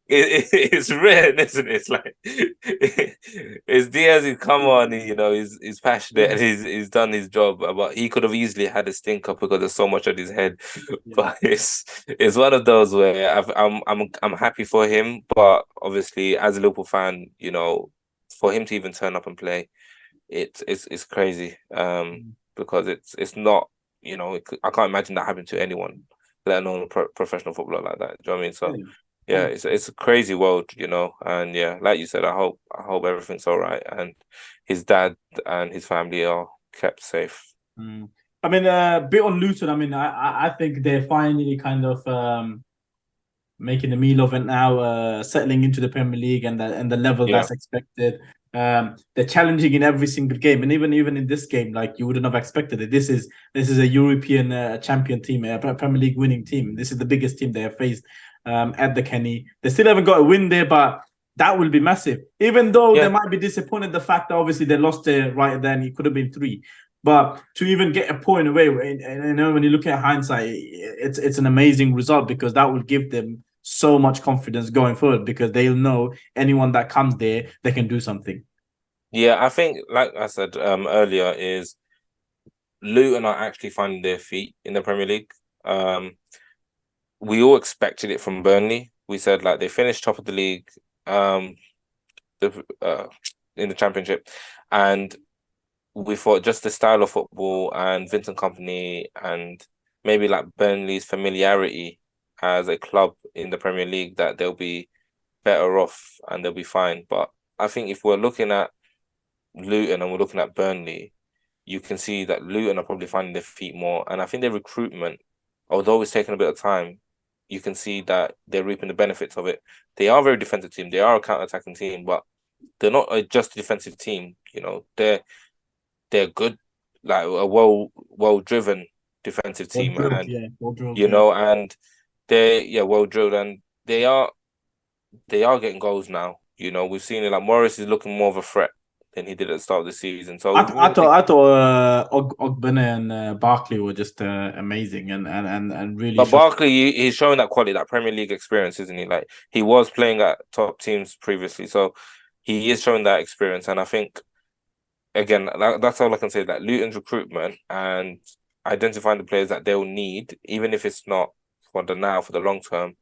it's written, isn't it? It's like it's Diaz. He's come on, you know, he's passionate and he's done his job, but he could have easily had a stinker because there's so much on his head. Yeah. But it's one of those where I'm happy for him, but obviously as a Liverpool fan, you know, for him to even turn up and play, it's crazy. Because it's not, you know, I can't imagine that happening to anyone, let alone a professional footballer like that. Do you know what I mean? So yeah, it's a crazy world, you know. And yeah, like you said, I hope everything's all right and his dad and his family are kept safe. I mean, a bit on Luton. I mean, I think they're finally kind of making a meal of it now, settling into the Premier League and the level Yeah, that's expected. They're challenging in every single game, and even in this game, like you wouldn't have expected it. This is a European champion team, a Premier League winning team. This is the biggest team they have faced at the Kenny. They still haven't got a win there, but that will be massive. Even though they yeah, might be disappointed the fact that obviously they lost there right then, it could have been three. But to even get a point away, and you know, when you look at hindsight, it's an amazing result because that will give them so much confidence going forward because they'll know anyone that comes there, they can do something. yeah. I think, like I said earlier, is Luton are actually finding their feet in the Premier League. We all expected it from Burnley. We said like they finished top of the league, the in the Championship, and we thought just the style of football and Vincent Company and maybe like Burnley's familiarity as a club in the Premier League that they'll be better off and they'll be fine. But I think if we're looking at Luton and we're looking at Burnley, you can see that Luton are probably finding their feet more. And I think their recruitment, although it's taken a bit of time, you can see that they're reaping the benefits of it. They are a very defensive team. They are a counter-attacking team, but they're not just a defensive team. They're good, like a well driven defensive Well team, drilled, and yeah, well drilled, yeah. and they're well drilled, and they are getting goals now. We've seen it. Like Morris is looking more of a threat than he did at the start of the season. So I thought Ogbene and Barkley were just amazing and really but shot. Barkley, he's showing that quality, that Premier League experience, isn't he? Like he was playing at top teams previously, so he is showing that experience. And I think again, that's all I can say. That Luton's recruitment and identifying the players that they'll need, even if it's not for the now, for the long term,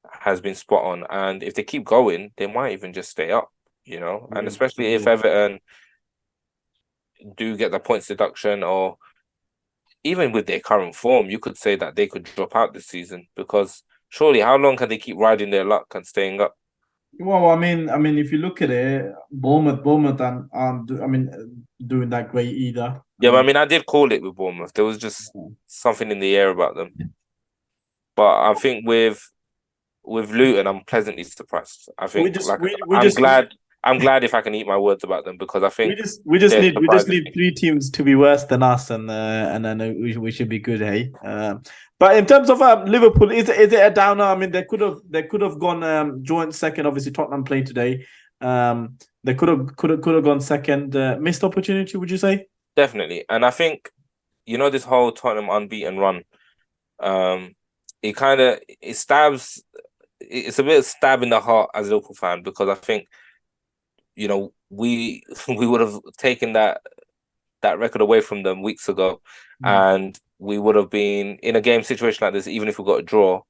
has been spot on. And if they keep going, they might even just stay up. And Yeah, especially if yeah. Everton do get the points deduction, or even with their current form, you could say that they could drop out this season because surely how long can they keep riding their luck and staying up? Well, I mean, if you look at it, Bournemouth aren't doing that great either. I Yeah, but I mean, mean, I did call it with Bournemouth. There was just something in the air about them. But I think with Luton, I'm pleasantly surprised. I we think just like we I'm just glad I'm glad if I can eat my words about them because I we think just we just they're need we just surprising need me. three teams to be worse than us, and then we should be good, hey. But in terms of Liverpool, is it a downer? I mean, they could have gone joint second. Obviously, Tottenham played today. They could have gone second. Missed opportunity, would you say? Definitely. And I think, this whole Tottenham unbeaten run, um, it stabs it's a bit stab in the heart as a Liverpool fan because I think, we we would have taken that record away from them weeks ago, Mm. and we would have been in a game situation like this, even if we got a draw,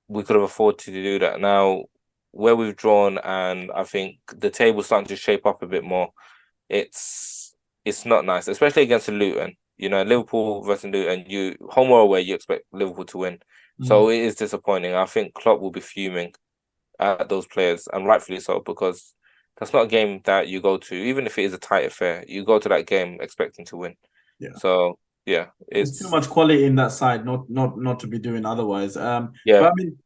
we could have afforded to do that. Now, where we've drawn, and I think the table's starting to shape up a bit more, it's it's not nice, especially against Luton. Liverpool versus Luton, you home or away, you expect Liverpool to win. Mm. So it is disappointing. I think Klopp will be fuming at those players, and rightfully so, because that's not a game that you go to, even if it is a tight affair. You go to that game expecting to win. Yeah. So yeah, There's too it's much quality in that side, not to be doing otherwise. yeah, But I mean,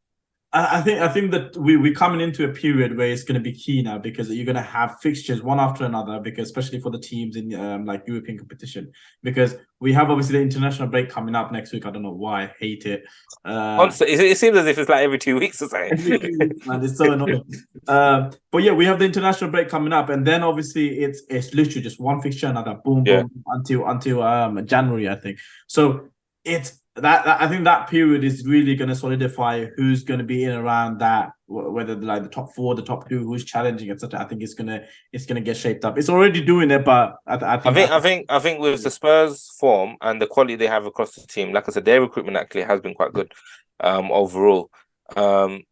I think that we're coming into a period where it's going to be key now because you're going to have fixtures one after another because especially for the teams in like European competition because we have obviously the international break coming up next week. I don't know why I hate it. constant. It seems as if it's like every 2 weeks or something. Every 2 weeks, man, it's so annoying. But yeah, we have the international break coming up, and then obviously it's literally just one fixture, another boom, Yeah, boom until January, I think. So it's that I think that period is really going to solidify who's going to be in around that, whether like the top four, the top two, who's challenging, etc. I think it's gonna get shaped up. It's already doing it, but I I think think I think I think with the Spurs form and the quality they have across the team, like I said, their recruitment actually has been quite good, overall. Um,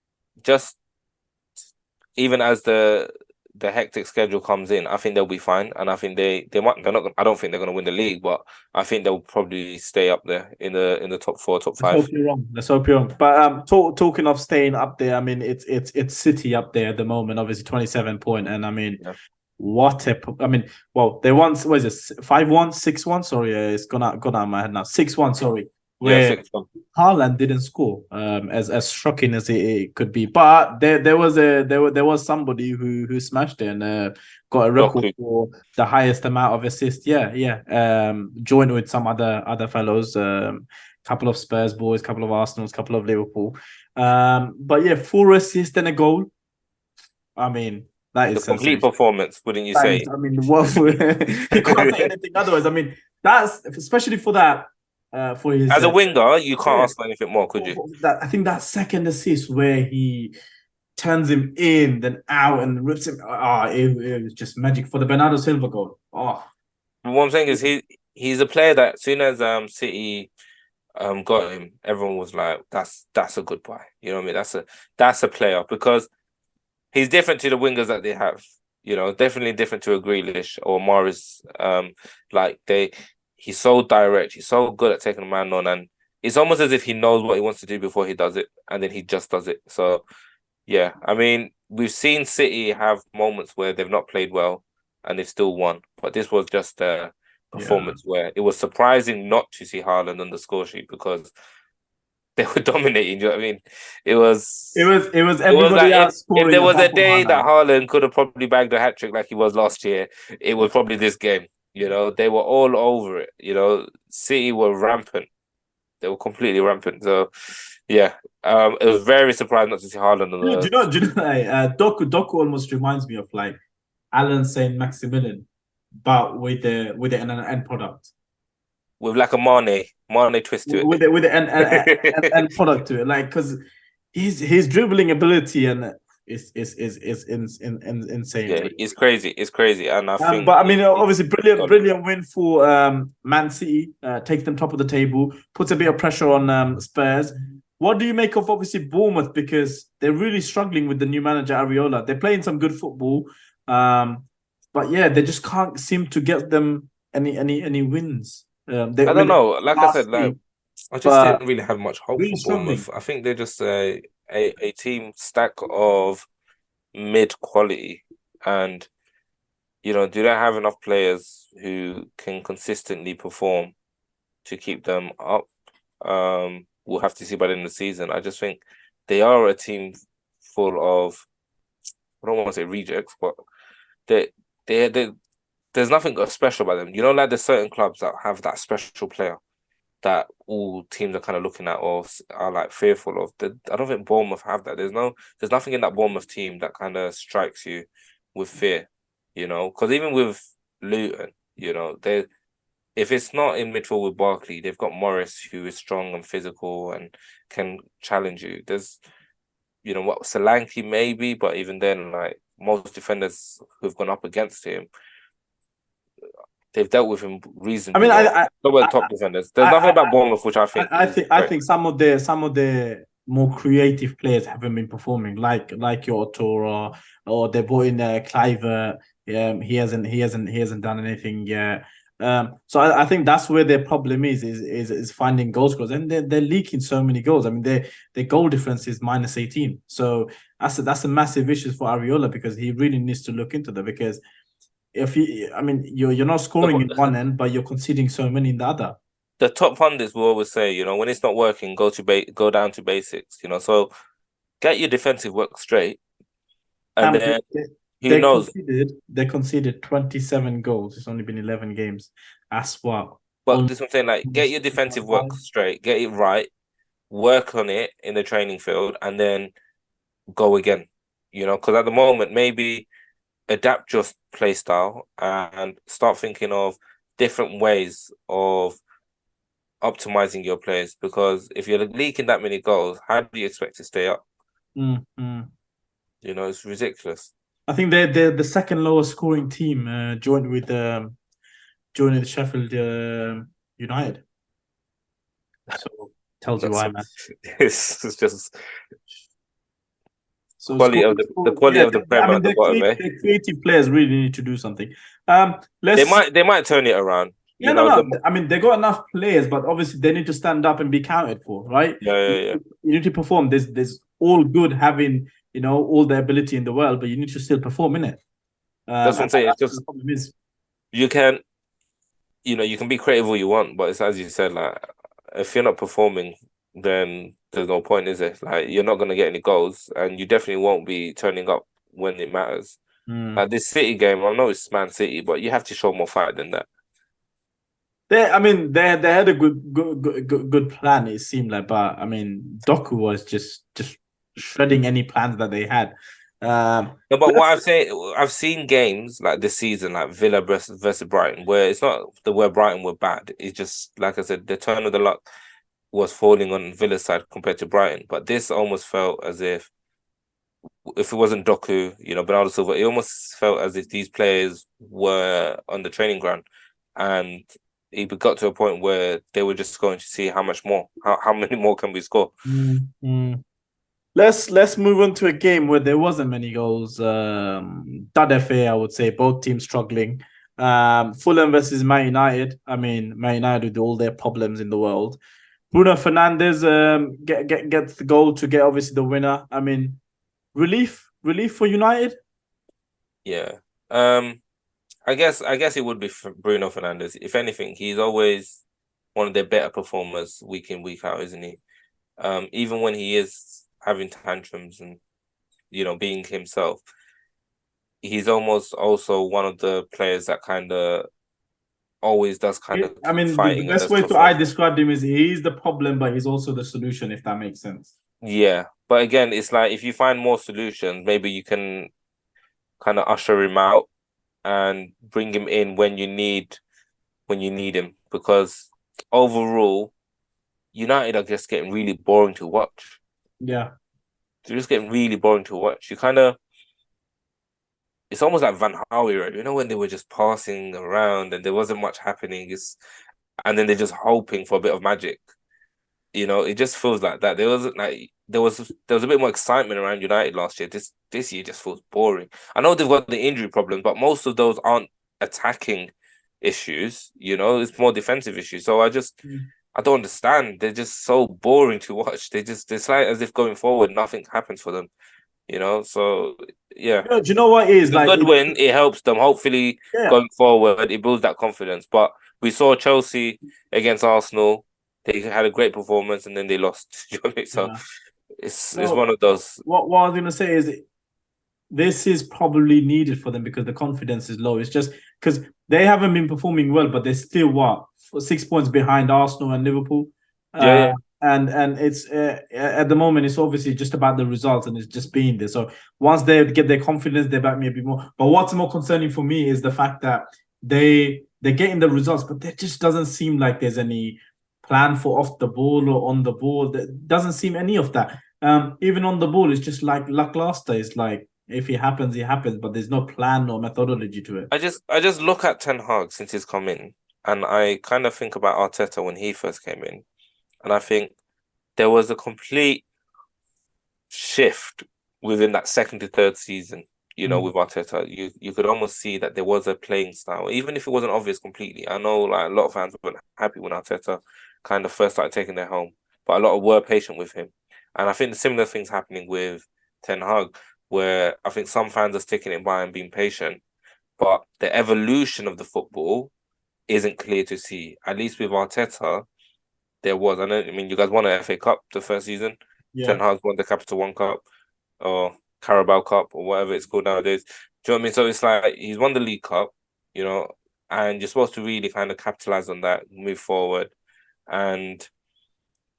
just even as the hectic schedule comes in, I think they'll be fine, and I think they might they're not. I don't think they're going to win the league, but I think they'll probably stay up there in the top four, top Let's hope five. you're wrong. Let's hope you're wrong. But talking of staying up there, I mean, it's City up there at the moment. Obviously, 27 point, and I mean, Yeah, I mean, well, they won. What is it? 5-1, 6-1. Sorry, it's gone out of my head now. 6-1. Sorry, yeah, where 6-1. Haaland didn't score. As shocking as it could be, but there was somebody who smashed it and got a record Doku. for the highest amount of assists. Yeah, yeah. Joined with some other fellows. Couple of Spurs boys, couple of Arsenal's, couple of Liverpool. But yeah, 4 assists and a goal. I mean, that The is complete sensational. performance, wouldn't you That is, say? I mean, what you can't say anything otherwise. I mean, that's especially for that, for his As a winger, you can't yeah, ask for anything more, could you? that I think that second assist where he turns him in, then out and rips him. It was just magic for the Bernardo Silva goal. Oh, But what I'm saying is he's a player that as soon as City got him, everyone was like, that's a good buy. You know what I mean? That's a player because he's different to the wingers that they have. Definitely different to a Grealish or Morris. Like he's so direct. He's so good at taking a man on, and it's almost as if he knows what he wants to do before he does it, and then he just does it. So yeah, I mean, we've seen City have moments where they've not played well and they've still won, but this was just a yeah. performance where it was surprising not to see Haaland on the score sheet because they were dominating. You know what I mean? It was it was it was everybody like else if there scoring was apart a from day that Haaland. Haaland could have probably bagged a hat trick like he was last year, it was probably this game. You know, they were all over it. You know, City were rampant. They were completely rampant. So, yeah, it was very surprising not to see Haaland on the Like, Doku almost reminds me of like Alan Saint Maximilian, but with the end product. with like a Mane twist to With the it. end product to it, like because his dribbling ability and is insane. Yeah, Really. it's crazy. It's crazy, and I think But I mean, he's obviously, brilliant, solid. brilliant win for Man City. Takes them top of the table, puts a bit of pressure on Spurs. What do you make of obviously Bournemouth because they're really struggling with the new manager Ariola? They're playing some good football, but yeah, they just can't seem to get them any wins. I I don't mean, know. Like I last said, like week, I just but didn't really have much hope really for struggling. Bournemouth. I think they're just a team stack of mid quality, and do they have enough players who can consistently perform to keep them up? We'll have to see by the end of the season. I just think they are a team full of, I don't want to say rejects, but they they there's nothing special about them. Like there's certain clubs that have that special player that all teams are kind of looking at or are like fearful of. I don't think Bournemouth have that. There's nothing in that Bournemouth team that kind of strikes you with fear, because even with Luton, they if it's not in midfield with Barkley, they've got Morris who is strong and physical and can challenge you. There's what Solanke maybe, but even then, like most defenders who've gone up against him, they've dealt with him I reasonably mean, well. Not with the top defenders. There's nothing I, about Bournemouth which I think I is think I great. think some of the more creative players haven't been performing, like your Tora or they brought in Cliver. He hasn't done anything yet. So I think that's where their problem is finding goal scorers, and they're leaking so many goals. I mean, their goal difference is -18. So that's a massive issue for Ariola because he really needs to look into that because if you, I mean, you're not scoring in one end, but you're conceding so many in the other. The top pundits will always say, when it's not working, go down to basics. So get your defensive work straight, and Um, then they, who they knows? conceded they conceded 27 goals. It's only been 11 games. That's what But almost this is what I'm saying, like get your defensive work 25. straight, get it right, work on it in the training field, and then go again. Because at the moment, maybe adapt your play style and start thinking of different ways of optimizing your players. Because if you're leaking that many goals, how do you expect to stay up? Mm-hmm. It's ridiculous. I think they're the second lowest scoring team, joined with Sheffield United. So tells you That's why, man. it's just So quality of the quality yeah, of the I Prem mean at the bottom, eh? the creative players really need to do something. They Let's might they might turn it around. Yeah, no, no. I mean, they got enough players, but obviously they need to stand up and be counted for, right? Yeah, yeah, yeah. You need to perform. There's all good having all the ability in the world, but you need to still perform in it. That's what I'm And saying. It's that's what the just problem is. you can you can be creative all you want, but it's as you said, like if you're not performing, then there's no point, is it? Like you're not gonna get any goals, and you definitely won't be turning up when it matters. Mm. Like this City game, I know it's Man City, but you have to show more fight than that. I mean, they had a good plan. It seemed like, but I mean, Doku was just shredding any plans that they had. No, but what Let's I've seen games like this season, like Villa versus Brighton, where it's not the where Brighton were bad. It's just like I said, the turn of the luck was falling on Villa's side compared to Brighton. But this almost felt as if it wasn't Doku, Bernardo Silva, it almost felt as if these players were on the training ground, and it got to a point where they were just going to see how much more, how many more can we score. mm. Let's move on to a game where there wasn't many goals. That FA, I would say, both teams struggling. Fulham versus Man United. I mean, Man United with all their problems in the world. Bruno Fernandes gets the goal to get obviously the winner. I mean, relief for United. Yeah. I guess it would be for Bruno Fernandes. If anything, he's always one of their better performers week in, week out, isn't he? Even when he is having tantrums and being himself, he's almost also one of the players that kind of always does kind of I keep mean, the fighting and best does way tough to I love. describe him is he's the problem, but he's also the solution, if that makes sense. Yeah, but again, it's like if you find more solutions, maybe you can kind of usher him out and bring him in when you need him. Because overall, United are just getting really boring to watch. Yeah. They're just getting really boring to watch. You kind of it's almost like Van Gaal era, when they were just passing around and there wasn't much happening. And then they're just hoping for a bit of magic. It just feels like that. There was a bit more excitement around United last year. This year just feels boring. I know they've got the injury problem, but most of those aren't attacking issues. It's more defensive issues. So I don't understand. They're just so boring to watch. It's like as if going forward nothing happens for them. So yeah. Do you know what it is It's a like? good win. It helps them. Hopefully, Yeah, going forward, it builds that confidence. But we saw Chelsea against Arsenal. They had a great performance and then they lost. You know what I mean? So yeah. it's one No, of those. what I was gonna say is this is probably needed for them because the confidence is low. It's just because they haven't been performing well, but they're still 6 points behind Arsenal and Liverpool. Yeah, Uh, yeah. and it's at the moment it's obviously just about the results and it's just being there. So once they get their confidence, they back me a bit more. But what's more concerning for me is the fact that they're getting the results, but there just doesn't seem like there's any plan for off the ball or on the ball. There doesn't seem any of that. Even on the ball, it's just like lackluster. It's like if it happens, it happens, but there's no plan or methodology to it. I just look at Ten Hag since he's come in, and I kind of think about Arteta when he first came in, and I think there was a complete shift within that second to third season. Mm. With Arteta, you could almost see that there was a playing style, even if it wasn't obvious completely. I know like a lot of fans weren't happy when Arteta kind of first started taking their home, but a lot of were patient with him. And I think the similar things happening with Ten Hag, where I think some fans are sticking it by and being patient, but the evolution of the football isn't clear to see. At least with Arteta, there was. I mean, you guys won an FA Cup the first season. Ten Yeah. Hag won the Capital One Cup or Carabao Cup or whatever it's called nowadays. Do you know what I mean? So it's like he's won the League Cup, you know, and you're supposed to really kind of capitalize on that, move forward. And,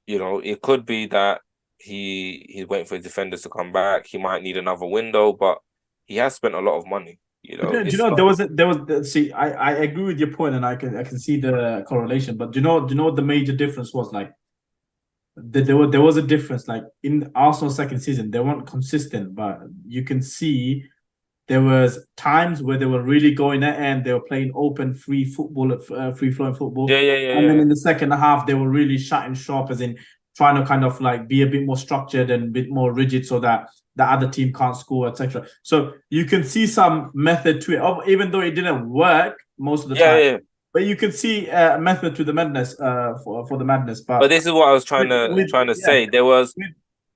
it could be that he's waiting for his defenders to come back. He might need another window, but he has spent a lot of money. Do you It's know not. there was see I agree with your point and I can see the correlation, but do you know what the major difference was like? There was a difference like in Arsenal's second season they weren't consistent, but you can see there was times where they were really going at and they were playing open, free football, free flowing football. Yeah, yeah, yeah, And then yeah. in the second half, they were really shutting sharp, as in trying to kind of like be a bit more structured and a bit more rigid, so that the other team can't score, etc. So you can see some method to it, even though it didn't work most of the Yeah, time. yeah. But you can see a method to the madness, for the madness. But But this is what I was trying with, to with trying to yeah, say. with,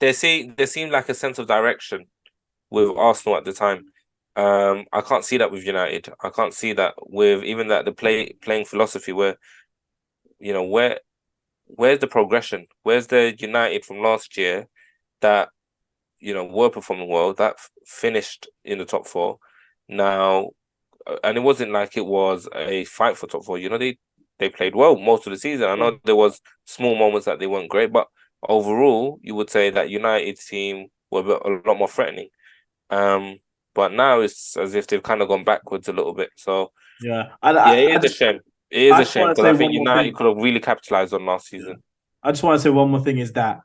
There seemed like a sense of direction with Arsenal at the time. I can't see that with United. I can't see that with even that the playing philosophy where you know where's the progression? Where's the United from last year that were performing well that finished in the top four now, and it wasn't like it was a fight for top four. They played well most of the season. I yeah. know there was small moments that they weren't great, but overall, you would say that United team were a lot more threatening. Um, but now it's as if they've kind of gone backwards a little bit. So Yeah. yeah, I it is a just shame. It is I a just shame want to because say I think one more United thing. could have really capitalized on last Yeah. season. I just want to say one more thing is that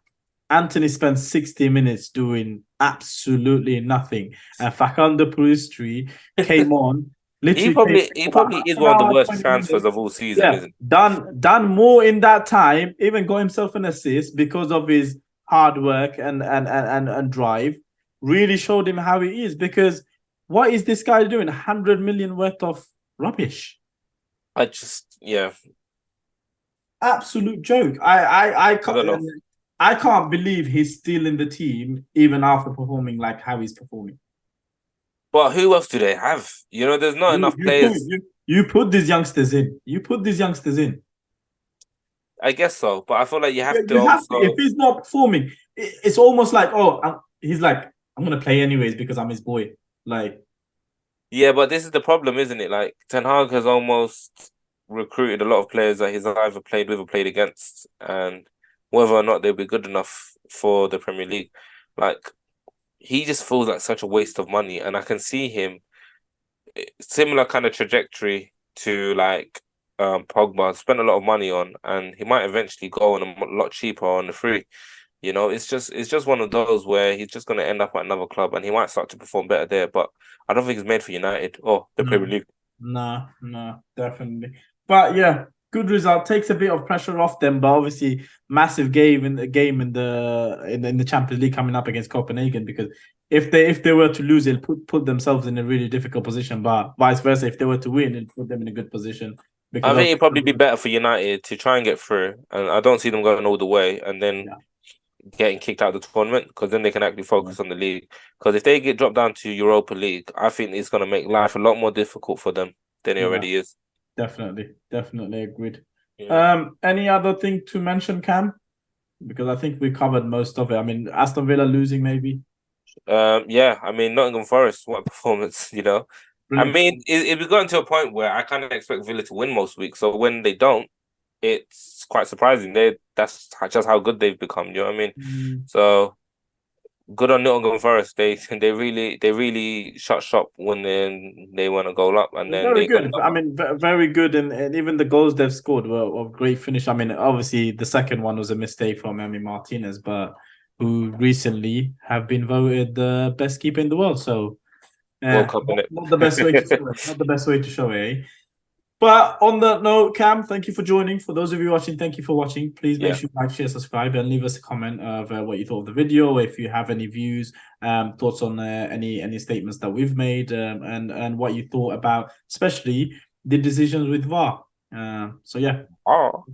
Anthony spent 60 minutes doing absolutely nothing. And Facundo Pellistri came on, literally played He about probably half is an one of the hour, worst 20 transfers minutes. of all season, Yeah, isn't done more in that time, even got himself an assist because of his hard work and drive. Really showed him how he is because what is this guy doing? 100 million worth of rubbish. I just yeah, Absolute joke. I I don't know. can't believe he's still in the team even after performing like how he's performing. But who else do they have? There's not You enough you put players. you, you put these youngsters in. You put these youngsters in. I guess so, but I feel like you Yeah, have to you have to. If also. he's not performing, it's almost like, oh, he's like, I'm gonna play anyways because I'm his boy. Like, Yeah, but this is the problem, isn't it? Like Ten Hag has almost recruited a lot of players that he's either played with or played against, and whether or not they'll be good enough for the Premier League, like he just feels like such a waste of money. And I can see him similar kind of trajectory to like Pogba, spent a lot of money on, and he might eventually go on a lot cheaper on the free. You know, it's just one of those where he's just going to end up at another club, and he might start to perform better there. But I don't think he's made for United or the no, Premier League. no, definitely. But yeah, good result takes a bit of pressure off them. But obviously, massive game in the Champions League coming up against Copenhagen, because if they were to lose, it'll put themselves in a really difficult position. But vice versa, if they were to win, it'll put them in a good position I because think of it'd probably be better for United to try and get through, and I don't see them going all the way and then yeah. getting kicked out of the tournament because then they can actually focus on the league. Because if they get dropped down to Europa League, I think it's going to make life a lot more difficult for them than it Yeah, already is. definitely agreed. Yeah. Any other thing to mention, Cam? Because I think we covered most of it. I mean, Aston Villa losing, maybe. Yeah. I mean, Nottingham Forest, what a performance, you know. I Brilliant. mean, we've gotten to a point where I kind of expect Villa to win most weeks. So when they don't, it's quite surprising. That's just how good they've become. You know what I mean? Mm. So good on Nottingham Forest. They really shut shop when they want to goal up, and then Very they got good. I mean, very good, and even the goals they've scored were great finish. I mean, obviously the second one was a mistake from Emi Martinez, but who recently have been voted the best keeper in the world. So, World yeah, Cup in not the best way to show it. Not the best way to show it. Eh? But on that note, Cam, thank you for joining. For those of you watching, thank you for watching. Please make Yeah. sure you like, share, subscribe, and leave us a comment of what you thought of the video. If you have any views, thoughts on any statements that we've made, and what you thought about, especially the decisions with VAR. So yeah. Oh.